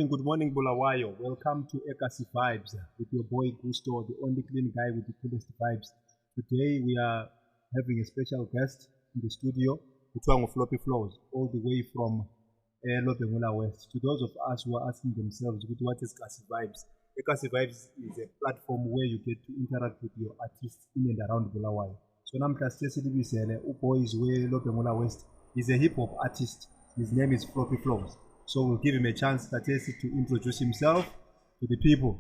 Good morning, Bulawayo. Welcome to Ekasi Vibes with your boy Gusto, the only clean guy with the coolest vibes. Today we are having a special guest in the studio, Utwango Floppyflaws, all the way from Lobengula West. To those of us who are asking themselves, what is Ekasi Vibes? Ekasi Vibes is a platform where you get to interact with your artists in and around Bulawayo. So namhla sesibizele uboys we Lobengula West is a hip hop artist. His name is Floppyflaws. So we'll give him a chance to introduce himself to the people.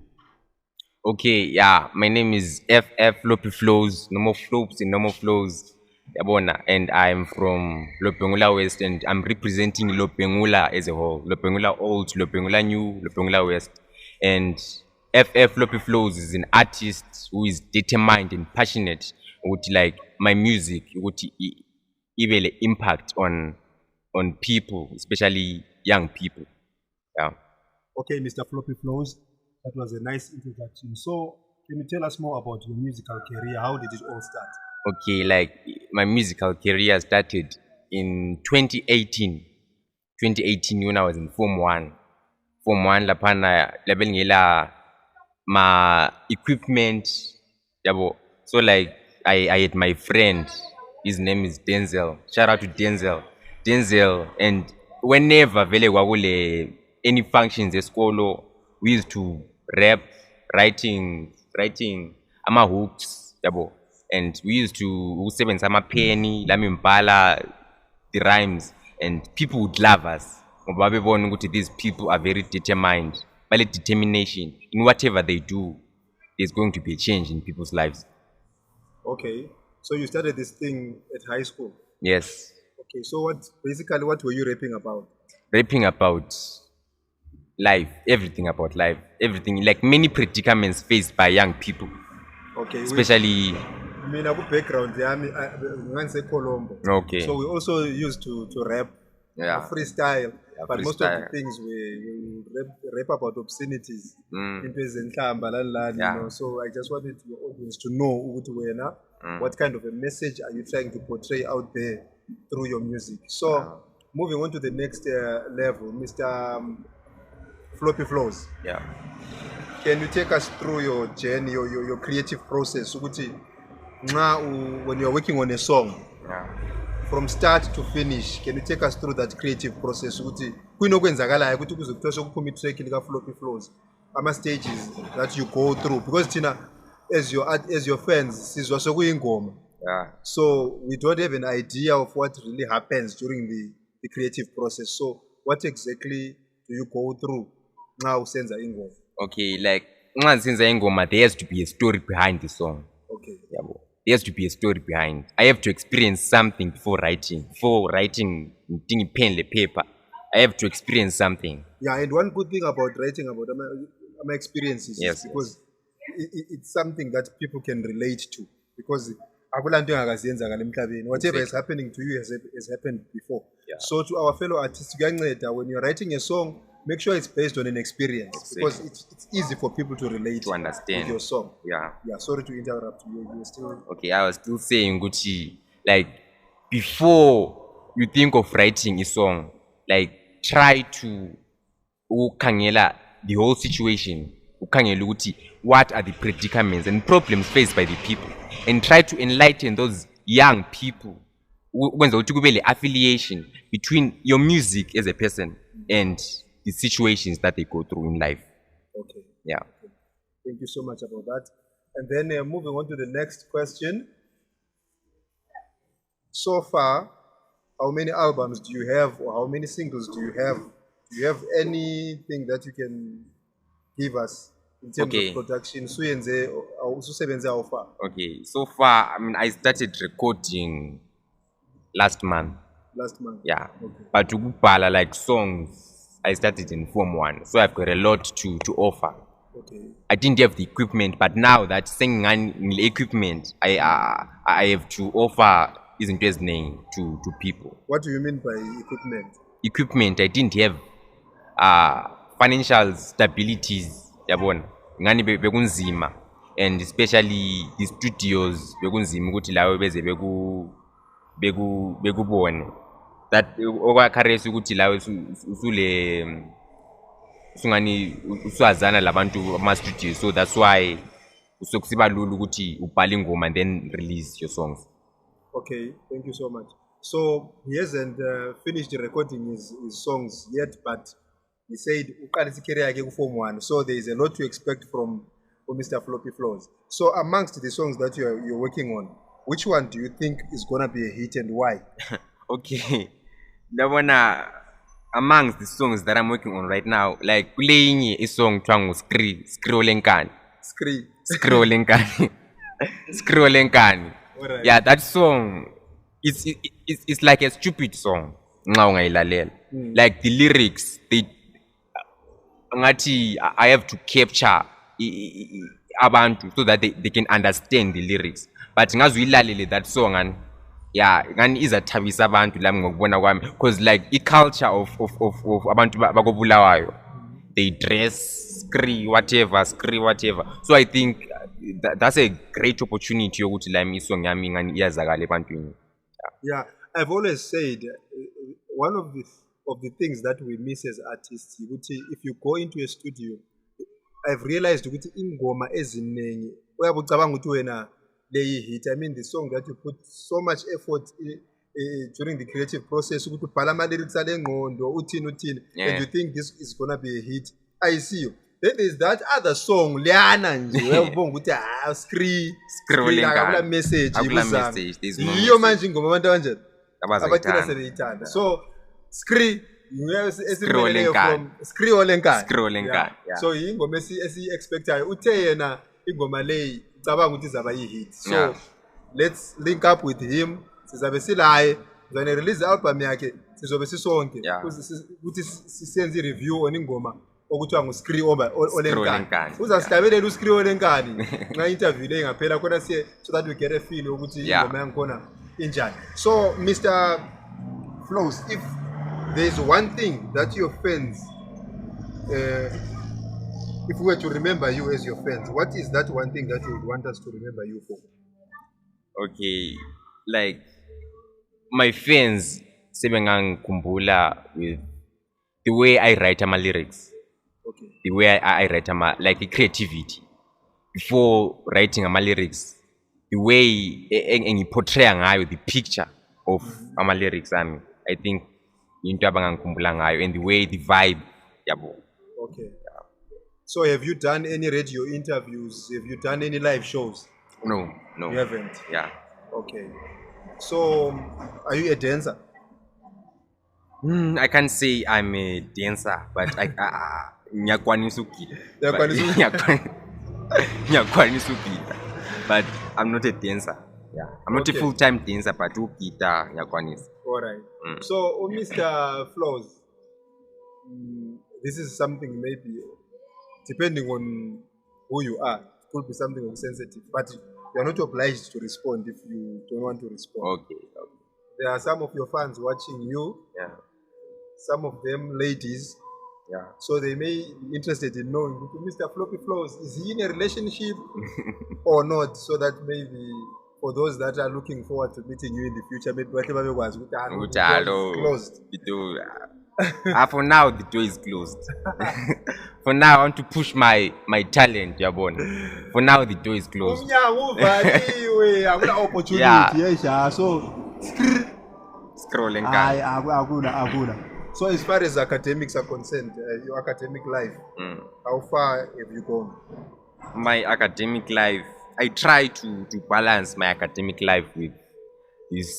Okay, yeah, my name is FF Floppyflaws, no more flops and no more flows. Yabona, and I'm from Lobengula West, and I'm representing Lobengula as a whole. Lobengula Old, Lobengula New, Lobengula West. And FF Floppyflaws is an artist who is determined and passionate with like my music, with even impact on people, especially young people. Yeah. Okay, Mr. Floppyflaws, that was a nice introduction. So, can you tell us more about your musical career? How did it all start? Okay, like my musical career started in 2018. 2018 when I was in Form 1. Form 1 lapana labelingela my equipment. Yabo. So like I had my friend, his name is Denzel. Shout out to Denzel. Denzel, and whenever vele kwakule any functions esikolo, we used to rap, writing ama hooks, yabo. And we used to usebenzisa amapheni lami mbhala the rhymes, and people would love us ngoba babebona ukuthi these people are very determined, bale determination in whatever they do. There's going to be a change in people's lives. Okay, so you started this thing at high school. Yes. Okay, so what were you rapping about? Rapping about life, everything about life, everything, like many predicaments faced by young people, Okay, especially. Mina background yami nganise Colombo. Okay. So we also used to rap, Yeah. freestyle, Yeah, but most of the freestyle. things we rap about obscenities, into ezenhlamba Yeah. you know. So I just wanted your audience to know ukuthi wena, what kind of a message are you trying to portray out there through your music. So moving on to the next level, Mr. Floppyflaws. Yeah. Can you take us through your journey, your creative process? Ukuthi when you're working on a song, Yeah. from start to finish, can you take us through that creative process? Ukuthi kunokwenzakalayo ukuthi kuze kuthoshe kuphuma itrack lika Floppyflaws, ama stages that you go through, because thina as your fans sizwa sokuyingoma. Yeah. So we don't have an idea of what really happens during the creative process. So what exactly do you go through now usenza ingoma? Okay, like nxa ingoma, there has to be a story behind the song. Okay. Yabo. There has to be a story behind. I have to experience something before writing. Before writing, pen the paper, I have to experience something. Yeah, and one good thing about writing about my experiences Yes, is because it's something that people can relate to, because akulanto engakaziyenza ngale emhlabeni. Whatever is happening to you has happened before. Yeah. So to our fellow artists, kuyanceda when you're writing a song, make sure it's based on an experience, because it's easy for people to relate To understand. with your song. Yeah. Yeah, sorry to interrupt you. You're still Okay, I was still saying Gucci, like before you think of writing a song, like try to ukhangela the whole situation. Ukhangela ukuthi what are the predicaments and problems faced by the people, and try to enlighten those young people. Ukwenza ukuthi kube le affiliation between your music as a person and the situations that they go through in life. okay. Yeah. Thank you so much about that. And then moving on to the next question. So far, how many albums do you have, or how many singles do you have? Do you have anything that you can give us in terms Okay. of production? Ususebenze how far? Okay, so far, I mean, I started recording last month. Last month. Yeah. Okay. But to ukubhala like songs, I started in Form 1. So I've got a lot to offer. Okay. I didn't have the equipment, but now that singing and equipment, I have to offer isn't just name to people. What do you mean by equipment? Equipment, I didn't have financial stabilities, yabona. Ngani bekunzima, and especially the studios bekunzima ukuthi lawe beze bekubone. That okwakaresi ukuthi lawe usule sungani uswazana labantu ama studios, so that's why usokusiba lula ukuthi ubhale ingoma and then release your songs. Okay, thank you so much. So he hasn't finished recording his songs yet, but he said uqalisa career yakhe ku Form 1, so there is a lot to expect from Mr. Floppyflaws. So amongst the songs that you're working on, which one do you think is gonna be a hit and why? Okay, that one amongst the songs that I'm working on right now, like playing a song twangu scrollenkani. Scrollenkani. Right. Yeah, that song it's like a stupid song. Like the lyrics, I have to capture abantu so that they can understand the lyrics. But ngazuyilalele that song and yeah, ngani izathabisa abantu lami ngokubona kwami, because like the culture of abantu bakobulawayo, they dress whatever. So I think that's a great opportunity yokuthi la isong yami ngani iyazakala ebantwini. Yeah, I've always said one of the things that we miss as artists, if you go into a studio, I've realized ukuthi ingoma eziningi uyabucabanga ukuthi wena leyi hit. I mean, the song that you put so much effort during the creative process, ukuthi ubhala ama lyrics ale ngqondo uthini, and you think this is gonna be a hit. I see you. Then there's that other song liyana nje uyabonga ukuthi akula message yiyo manje ingoma abantu abanjani abathina sebeyithanda. So scrollenkani. So ingoma esi-expectayo uthe yena ingoma leyi cabanga ukuthi izaba yi-hit. So let's link up with him, sizabe silaye uzane release album yakhe, sizobe sisonke ukuthi sisenze i-review on ingoma okuthiwa ngu-Scrollenkani. Uzasihlabelela u-Scrollenkani nxa interview le ngaphela khona siye, so that we get a feel ukuthi ingoma yangikhona injani. So Mr. Flows, if there is one thing that your fans, if we were to remember you as your fans, what is that one thing that you would want us to remember you for? Okay, like my fans sebengangikhumbula with the way I write my lyrics. Okay. The way I write like the creativity before writing my lyrics, the way I portray ngayo the picture of my lyrics. I think into abangangikhumbula ngayo, and the way the vibe yabo. Okay. Yeah. So have you done any radio interviews? Have you done any live shows? No. You haven't? Yeah. Okay. So are you a dancer? I can't say I'm a dancer, but I nyakwanisa ukugida. But I'm not a dancer. Yeah, I'm not a full-time dancer, but ukugida nyakwanisa. All right. So, Mr. Flows, this is something maybe depending on who you are, it could be something sensitive, but you are not obliged to respond if you don't want to respond. Okay. There are some of your fans watching you. Yeah. Some of them ladies. Yeah. So they may be interested in knowing, Mr. Floppyflaws, is he in a relationship or not? So that maybe for those that are looking forward to meeting you in the future, maybe whatever was closed. For now, the door is closed. For now, I want to push my talent, Yabon. For now, the door is closed. Opportunity. So Scrollenkani. So as far as academics are concerned, your academic life, how far have you gone? My academic life, I try to balance my academic life with this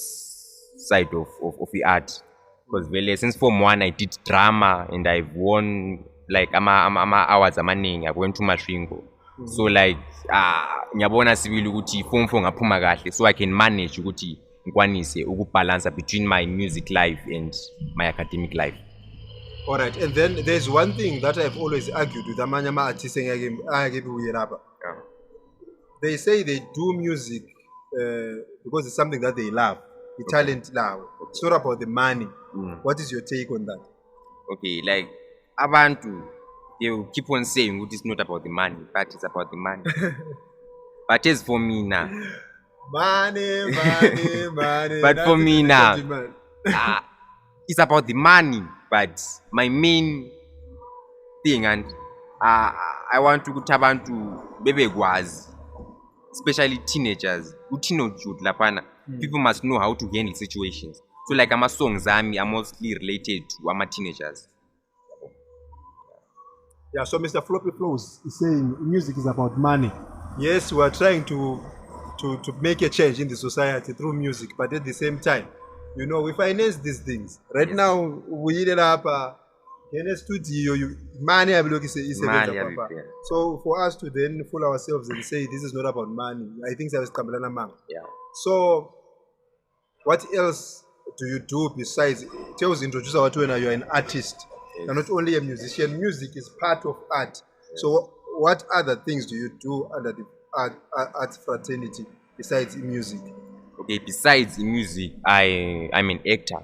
side of the art. Because really, since Form 1, I did drama and I've won like awards amaningi. I went to Mashingo. So like, nyabona sibili ukuthi Form 4 ngaphuma kahle, so I can manage ukuthi ngikwanise ukubalance between my music life and my academic life. All right, and then there's one thing that I've always argued with amanye ama-artists engeke lapha. They say they do music because it's something that they love, the talent love. It's not about the money. What is your take on that? Okay, like abantu, they will keep on saying it's not about the money, but it's about the money. But as for me now, money. But for me now, it's about the money. But my main thing, and I want to abantu bebekwazi, especially teenagers, teenage youth lapana. People must know how to handle situations. So like ama songs are mostly related to ama teenagers. Yeah, so Mr. Floppyflaws is saying music is about money. Yes, we are trying to make a change in the society through music, but at the same time, you know, we finance these things. Right now, we need up in a studio, money is Money, so for us to then fool ourselves and say this is not about money, I think that is Kambalana man. Yeah. So, what else do you do besides? Tell us, introduce our when you're an artist. Yes. You're not only a musician. Music is part of art. Yes. So, what other things do you do under the art fraternity besides music? Okay, besides music, I'm an actor.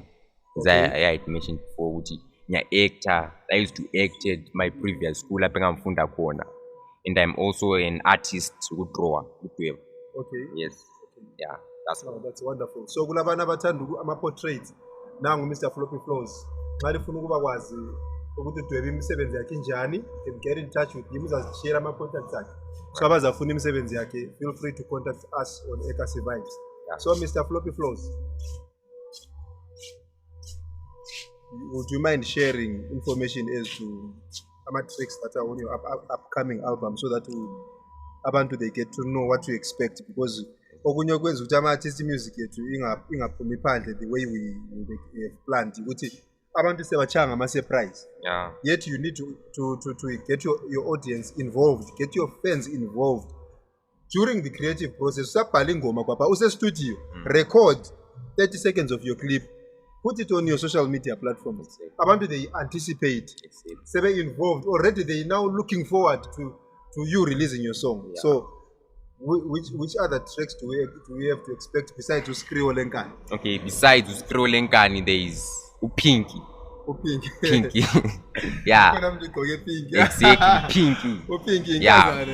As I had mentioned before, I'm actor. I used to act at my previous school, and I'm also an artist who draw. Okay. Yes. Okay. Yeah. That's wonderful. So kulabana abathanda ama-portraits nangu Mr. Floppyflaws nxa lifuna ukuba kwazi ukuthi udwebe imisebenzi yakhe njani, you can get in touch with him, uzazishare ama-contacts akhe. So abazafuna imisebenzi yakhe, feel free to contact us on Ekasi Vibes. Yeah. So Mr. Floppyflaws, would you mind sharing information as to tracks that are on your upcoming album so that abantu they get to know what to expect, because okunye kwenza ukuthi ama-artist music yethu ingaphumi phandle the way we have planned ukuthi abantu sebachanga ama-surprise. Yeah. Yet you need to get your audience involved, get your fans involved during the creative process. Usabhala ingoma kwapha use-studio, record 30 seconds of your clip, put it on your social media platforms. Abantu they anticipate, sebe involved already, they now looking forward to you releasing your song. Yeah. So which other tracks do we have to expect besides Uskriwo Lenkani? Okay, besides Uskriwo Lenkani, there is Upinky. Pinky. Yeah. Exactly. Pinky. Upinky. Yeah.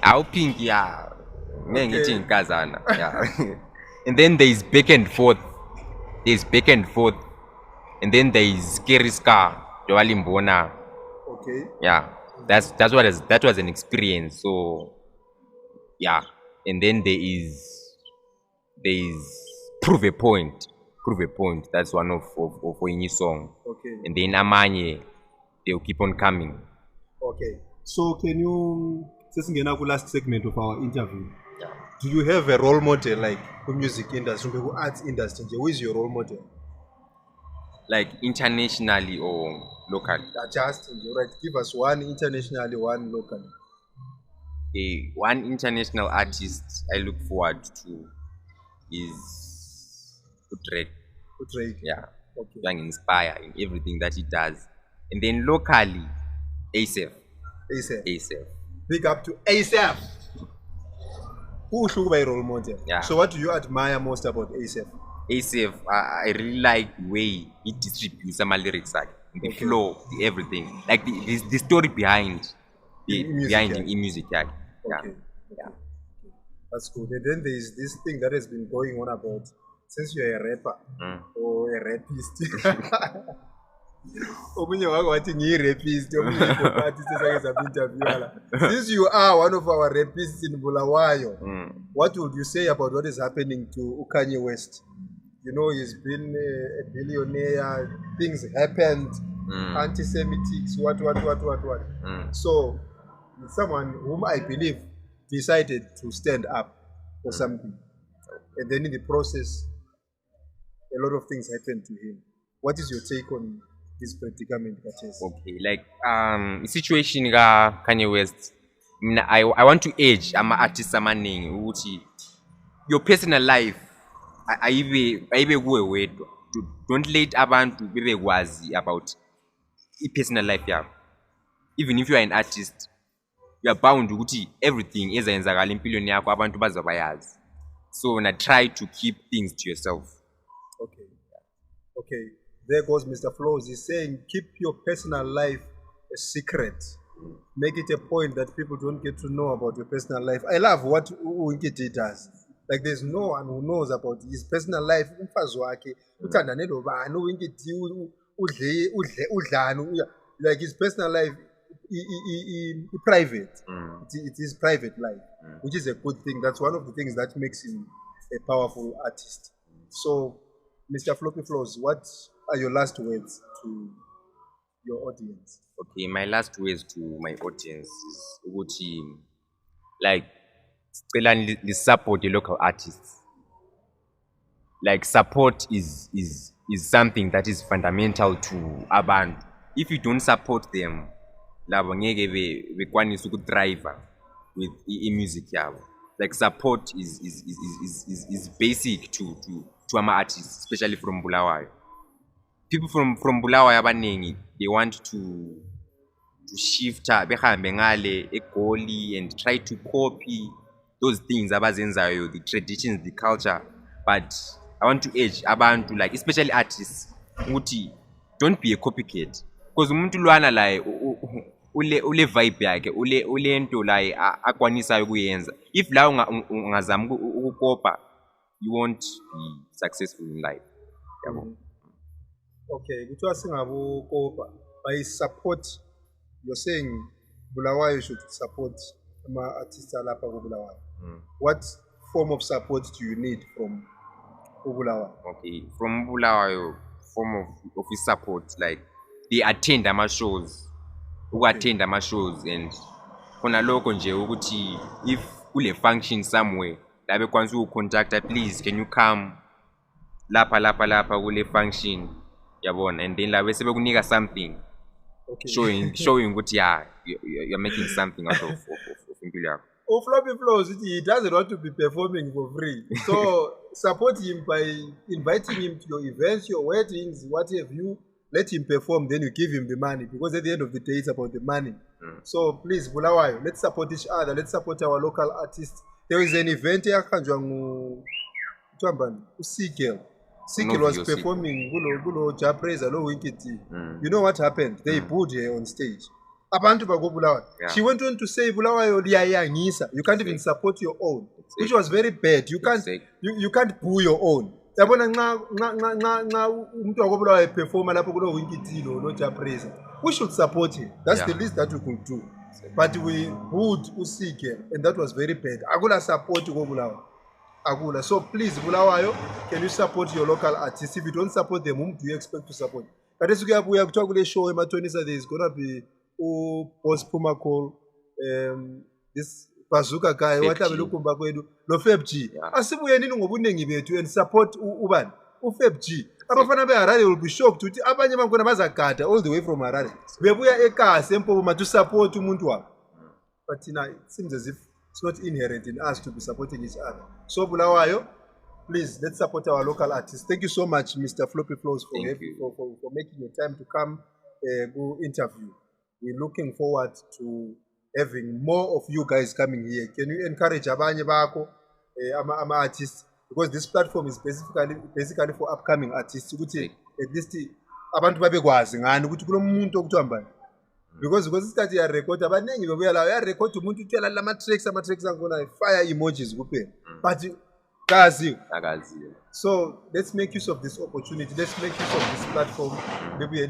Upinky. Yeah. Yeah. And then there is back and forth. There's back and forth. And then there is Scary Scar. Okay. Yeah. That was an experience. So yeah. And then there is Prove a Point. Prove a Point. That's one of a new song. Okay. And then Amanye, they'll keep on coming. Okay. So can you last segment of our interview? Yeah. Do you have a role model like the music industry, the arts industry? Who is your role model? Like internationally or locally? Just right. Give us one internationally, one locally. One international artist I look forward to is Drake. Yeah. Okay. Being inspired in everything that he does. And then locally, ASAP. Big up to ASAP. Who should be a role model? Yeah. So what do you admire most about ASAP? ASAP, I really like the way he distributes some lyrics, like the flow, the everything, like the story behind music. Yeah. Okay. That's good. And then there is this thing that has been going on about, since you're a rapper or a rapist. Since you are one of our rapists in Bulawayo, what would you say about what is happening to Kanye West? You know, he's been a billionaire, things happened, anti-Semitics, what. So, someone whom I believe decided to stand up for something. And then in the process, a lot of things happened to him. What is your take on this predicament? Okay, like the situation Kanye West, I want to age, I'm an artist, your personal life, I go away. Don't let abantu be wazi about your personal life. Yeah. Even if you are an artist, you are bound to everything is a so try to keep things to yourself. Okay. There goes Mr. Flows. He's saying keep your personal life a secret. Make it a point that people don't get to know about your personal life. I love what Unkiti does. Like there's no one who knows about his personal life. Like his personal life, private. It is private life, which is a good thing. That's one of the things that makes him a powerful artist. So, Mr. Floppyflaws, what are your last words to your audience? Okay, my last words to my audience is ukuthi like celani support the local artists. Like support is something that is fundamental to abantu. If you don't support them, labo ngeke bekwanisa ukudrive with music yabo. Like support is basic to ama artists, especially from Bulawayo. People from Bulawayo abaningi, they want to shift behambe ngale egoli and try to copy those things abazenzayo, the traditions, the culture. But I want to urge abantu, like especially artists, ukuthi don't be a copycat, because umuntu lwana like ule vibe yakhe, ule nto like akwanisayo kuyenza. If la ungazama ukukopa, you won't be successful in life. Okay, kuthiwa singabukopa by support. You're saying Bulawayo should support artists alapha ku Bulawayo. What form of support do you need from Bulawayo? Okay, from Bulawayo, form of his support, like they attend ama shows, attend ama shows, and khona lokho nje ukuthi if kule function somewhere, la bekwanisa ukucontacta, please can you come lapha kule function, yabona, and then la bese bekunika something. Okay. Showing what you're making something out of impilo yakho. Floppyflaws, he doesn't want to be performing for free. So support him by inviting him to your events, your weddings, what have you. Let him perform, then you give him the money, because at the end of the day it's about the money. So please, Bulawayo, let's support each other. Let's support our local artists. There is an event here, Sikil was performing Gulo Japreza, Lo Winkiti. You know what happened? They booed her on stage. Abantu bago Bulawayo. She went on to say Bulawayo Ngisa. You can't even support your own, which was very bad. You can't boo your own. Yabona nxa umuntu wakobulawayo performa lapho kulo Winkiti lo Japreza. We should support him. That's the least that we could do. But we booed Sikil, and that was very bad. Agula support Bulawayo. So please, Bulawayo, can you support your local artists? If you don't support them, whom do you expect to support? But as we are talking about show, there is going to be Boss Pumakol, this Bazooka guy, whatever look back with Lofebji. As if we are in to and support Uban, Ufebji. Abafana be Harare will be shocked to Abanyama Gonabaza Kata all the way from Harare. We are a car, simple to support Muntua. But it seems as if it's not inherent in us to be supporting each other. So Bulawayo, please let's support our local artists. Thank you so much, Mr. Floppyflaws, for making your time to come go interview. We're looking forward to having more of you guys coming here. Can you encourage abanye bako ama artists, because this platform is basically for upcoming artists, ukuthi at least abantu babekwazi ngani ukuthi kunomuntu okuthiwa mbani. Because isikhathi ya record abanengi bebuya la ya record umuntu utshela ama tracks angona fire emojis kuphela, but akaziyo. So let's make use of this opportunity, let's make use of this platform. Bebuye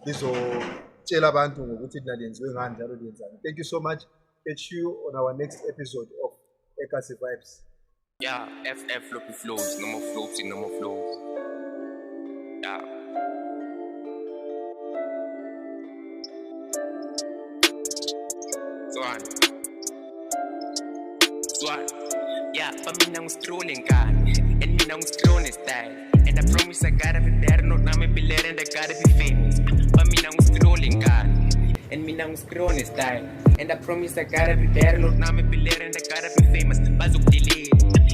lizotshela abantu ngokuthi thina lenziwe ngani njalo lenzani. Thank you so much. Catch you on our next episode of Ekasi Vibes. Yeah, FF Floppyflaws, no more flops, no more flows. Yeah. Swan. Yeah, but me now strolling gun, and me now strolling style. And I promise I gotta be better, not now me be later and I gotta be famous. But me now strolling gun, and me now strolling style. And I promise I gotta be better, not now me be later and I gotta be famous. Bazok delay,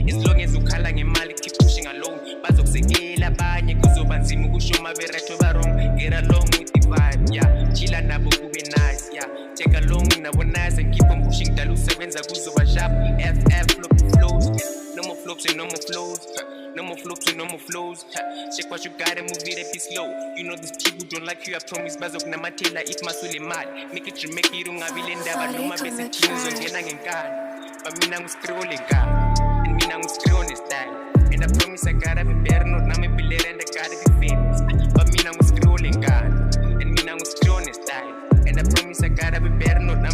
as long as you call mali, keep pushing along. Bazok segela banye, kuzobanzima ukushoma beretho barong. Get along with the vibe, yeah. Chilla nabo kube nice, yeah. Take along nabo nice and keep on pushing. Dalu sebenza kuzoba sharp. FF Floppyflaws, no more flops and no more flows. No more flops and no more flows. Check what you got and move it up slow. You know these people don't like you, I promise. Bazok namatela if masule mad. Make it ungabile ndaba noma bese things ongena ngenkani. But mina ngistrolling ka, and mina ngistrolling style. And I promise I gotta be better, not now me be later and I gotta be famous. But mina ngistrolling ka, and mina ngistrolling style. And I promise mi saccara per perno, la